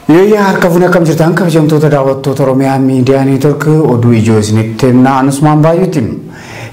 Yooyyaa harka fuuna kam jirtan kabajamtoota daawwattoota Oromiyaa Miidiyaa Neetwoork oduu ijoo isinitti himna Usmaan Baay'uuti.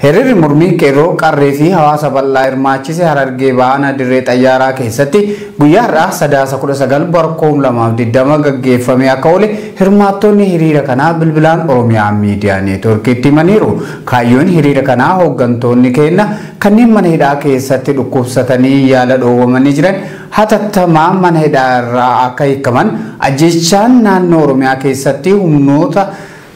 Hiriirri mormii qeerroo qarree fi hawaasa bal'aa hirmaachise Harargee Bahaa dirree xayyaaraa keessatti guyyaa har'aa Sadaasa 19 bara 2020 gaggeeffame akka oole hirmaattonni hiriira kanaa bilbilaan Oromiyaa Miidiyaa Neetwoorkitti himaniiru. Kaayyoon hiriira kanaa hooggantoonni keenya kanneen mana hidhaa keessatti dhukkubsatanii yaala dhoowwamanii jiran hatattamaa mana hidhaa irraa akka hiikaman ajjechaan naannoo Oromiyaa keessatti humnoota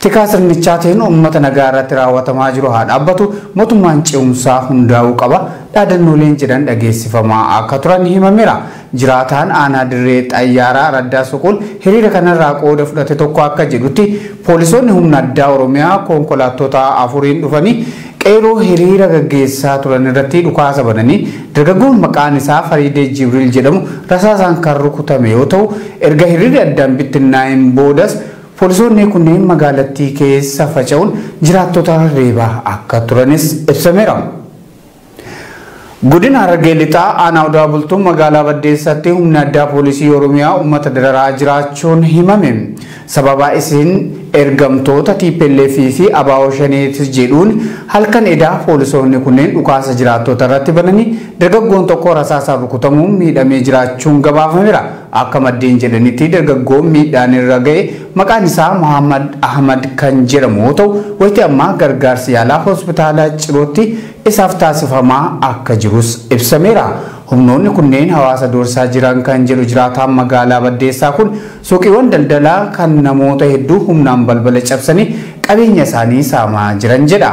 Tikaa sirnichaatiin uummata nagaa irratti raawwatamaa jiru haa dhaabbatu mootummaan ce'umsaa hundaa'uu qaba dhaadannooleen jedhan dhageessifamaa akka turan himameera. Jiraataan aanaa dirree xayyaaraa Raddaa Suqul hiriira kanarraa qooda fudhate tokko akka jedhutti poolisoonni humna addaa Oromiyaa konkolaattota afuriin dhufanii qeerroo hiriira gaggeessaa turan irratti dhukaasa bananii dargaggoon maqaan isaa Fariidee Jibriil jedhamu rasaasaan kan rukutame yoo ta'u erga hiriirri addaan bittinnaa'een boodas Poolisoonni kunneen magaalattii keessa faca'uun jiraattota reebaa akka turanis ibsameera. Godina Harargee Lixaa aanaa Odaa Bultuun magaalaa Baddeessaatti humna addaa poolisii Oromiyaa uummata dararaa jiraachuun himame. Sababa isin ergamtoota TPLF fi ABO shaneetis jedhuun halkan edaa poolisoonni kunneen dhukaasa jiraattota irratti bananii dargaggoon tokko rasaasaan rukutamuun miidhamee jiraachuun gabaafameera. Akka maddeen jedhanitti dargaggoon miidhaan irra ga'e maqaan isaa Muhammad Ahmad kan jedhamu yoo ta'u wayitii ammaa gargaarsi yaalaa hospitaala Cirootti isaaf taasifamaa akka jirus ibsameera. Humnoonni kunneen hawaasa doorsaa jiran kan jedhu jiraataan magaalaa Baddeessaa kun suuqiiwwan daldalaa kan namoota hedduu humnaan balbala cabsanii qabeenya isaanii saamaa jiran jedha.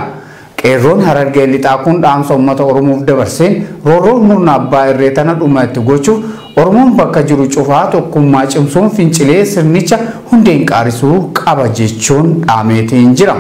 Qeerroon Harargee Lixaa kun dhaamsa uummata Oromoof dabarseen roorroo murna abbaa irree tana dhuma itti gochuuf Oromoon bakka jiru cufaa tokkummaa cimsuun fincilee sirnicha hundeen qaarisuu qaba jechuun dhaameetiin jira.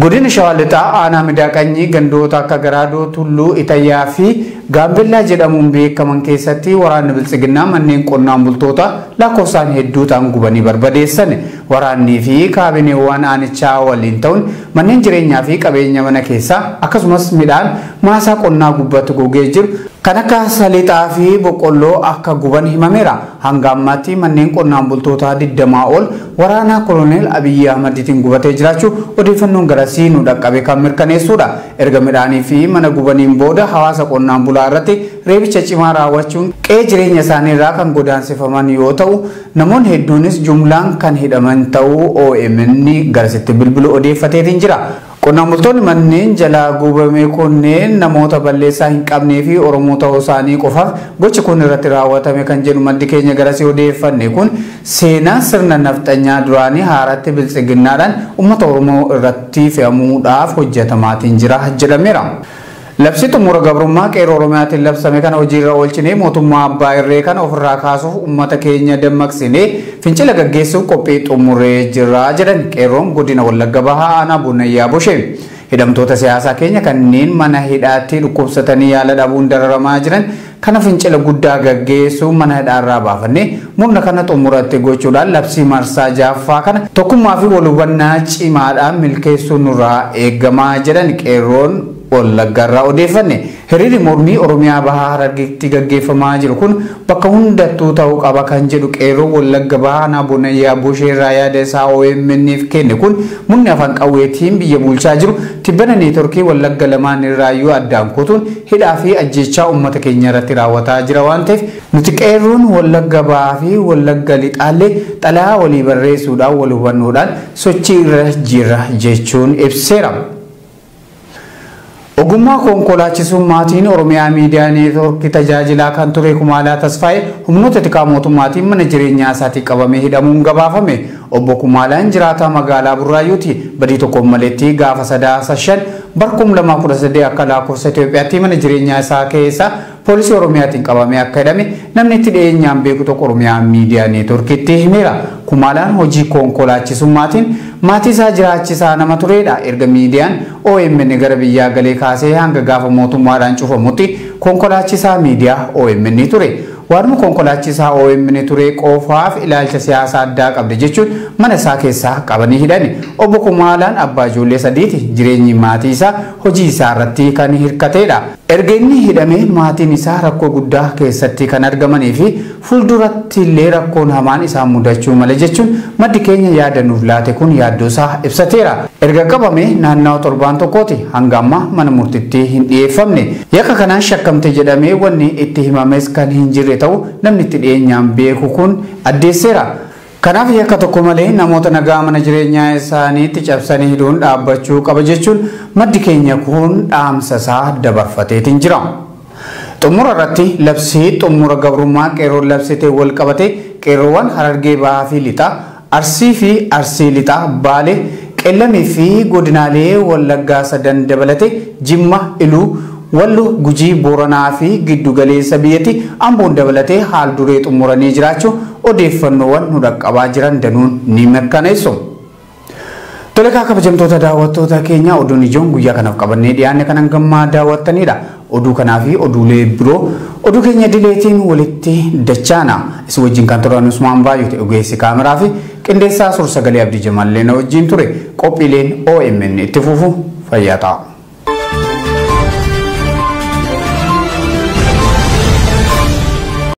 Godina Shawaa Lixaa aanaa Midaaqanyii gandoota akka Garaadoo, Tulluu, Itayyaa fi Gaambellaa jedhamuun beekaman keessatti waraanni Biltsiginnaa manneen qonnaan bultoota lakkoofsaan hedduu ta'an gubanii barbadeessan. Waraannii fi kaabineewwan aanichaa waliin ta'uun manneen jireenyaa fi qabeenya mana keessaa akkasumas midhaan maasaa qonnaa gubbatti gogee jiru kan akka salixaa fi boqqolloo akka guban himameera. Hanga ammaatti manneen qonnaan bultootaa 20 ol waraana Koloneel Abiyyi Ahmadiitiin gubatee jiraachuu odeeffannoon garasii nu dhaqqabe kan mirkaneessudha. Erga midhaanii fi mana gubaniin booda hawaasa qonnaan bulaa irratti reebicha cimaa raawwachuun qe'ee jireenya isaanii irraa kan godaansifaman yoo ta'u namoonni hedduunis jumlaan kan hidhaman ta'uu OMN garasitti bilbilu odeeffateetiin jira. Qonnaan bultoonni manneen jalaa gubame kunneen namoota balleessaa hin qabnee fi Oromoo ta'uu isaanii qofaaf gochi kun irratti raawwatame kan jedhu maddi keenya garasii odeeffanne kun seenaa sirna nafxanyaa duraanii haaratti Biltsiginnaadhaan uummata Oromoo irratti fe'amuudhaaf hojjetamaatiin jira jedhameera. Labsi xumura gabrummaa qeerroo Oromiyaatiin labsame kana hojiirra oolchinee mootummaa abbaa irree kana ofirraa kaasuuf uummata keenya dammaqsinee fincila gaggeessuuf qophii xumuree jira jedhan qeerroon godina Wallagga Bahaa aanaa Bunnayyaa Boshee. Hidhamtoota siyaasaa keenya kanneen mana hidhaatti dhukkubsatanii yaala dhabuun dararamaa jiran kana fincila guddaa gaggeessuun mana hidhaarraa baafannee murna kana xumuratti gochuudhaan labsii marsaa jaaffaa kana tokkummaa fi wal hubannaa cimaadhaan milkeessuun nurraa eegamaa jedhan qeerroon Wallaggarraa odeeffanne. Hiriirri mormii Oromiyaa Bahaa Harargeetti gaggeeffamaa jiru kun bakka hundattuu ta'uu qaba kan jedhu qeerroo Wallagga Bahaa aanaa Bunnayyaa Bosheerraa yaada isaa OMN'f kenne kun murni afaan qawweetiin biyya bulchaa jiru tibbana neetworkii Wallagga lamaan irraayyuu addaan kutuun hidhaa fi ajjechaa uummata keenya irratti raawwataa jira waan ta'eef nuti qeerroon Wallagga Bahaa fi Wallagga Lixaallee xalayaa walii barreessuudhaan wal hubannoodhaan sochii irra jira jechuun ibseera. Ogummaa konkolaachisummaatiin Oromiyaa Miidiyaa Neetwoorkii tajaajilaa kan ture Kumaalaa Tasfaayee humnoota tikaa mootummaatiin mana jireenyaa isaatii qabamee hidhamuun gabaafame. Obbo Kumaalaan jiraataa magaalaa Burraayyuuti. Badii tokko maletti gaafa Sadaasa 5 bara 2013 akka lakkoofsa Itoophiyaatti mana jireenyaa isaa keessa poolisii Oromiyaatiin qabamee akka hidhame namni itti dhiyeenyaan beeku tokko Oromiyaa Miidiyaa Neetwoorkiitti himeera. Kumaalaan hojii konkolaachisummaatiin maatii isaa jiraachisaa nama turedha. Erga miidiyaan OMN gara biyyaa galee kaasee hanga gaafa mootummaadhaan cufamutti konkolaachisaa miidiyaa OMN ture. Waanuma konkolaachisaa OMN ture qofaaf ilaalcha siyaasaa addaa qabde jechuun mana isaa keessaa qabanii hidhani. Obbo Kumaalaan abbaa ijoollee sadiiti. Jireenyi maatii isaa hojii isaa irratti kan hirkatedha. Erga inni hidhamee maatiin isaa rakkoo guddaa keessatti kan argamanii fi fuulduratti illee rakkoon hamaan isaan mudachuu mala jechuun maddi keenya yaada nuuf laate kun yaaddoo isaa ibsateera. Erga qabamee naannawaa torbaan tokkooti hanga ammaa mana murtiitti hin dhiyeeffamne. Yakka kanaan shakkamte jedhamee wanni itti himames kan hin jirre ta'u namni itti dhiyeenyaan beeku kun addeesseera. Kanaaf yakka tokko malee namoota nagaa mana jireenyaa isaaniitti cabsanii hidhuun dhaabbachuu qaba jechuun maddi keenya kun dhaamsa isaa dabarfateetiin jira. Xumura irratti labsii xumura gabrummaa qeerroon labsitee wal qabate qeerroowwan Harargee Bahaa fi Lixaa, Arsii fi Arsii Lixaa, Baalee, Qellamii fi godinaalee Wallaggaa sadan dabalate Jimma, Iluu, Walloo, Gujii, Booranaa fi giddu galeessa biyyatti Amboon dabalatee haal duree xumuranii jiraachuu odeeffannoowwan nu dhaqqabaa jiran danuun ni mirkaneessu. Tole kabajamtoota daawwattoota keenya oduun ijoon guyyaa kanaaf qabannee dhiyaanne kan hangammaa daawwattanidha. Oduu kanaa fi oduulee biroo oduu keenya dileetiin walitti dachaana. Isin wajjin kan turan Usmaan Baay'ooti ogeessi kaameraa fi qindeessaa suur-sagalee Abdii Jamaallee na wajjin ture. Qophiileen OMN itti fufu fayyaa ta'a.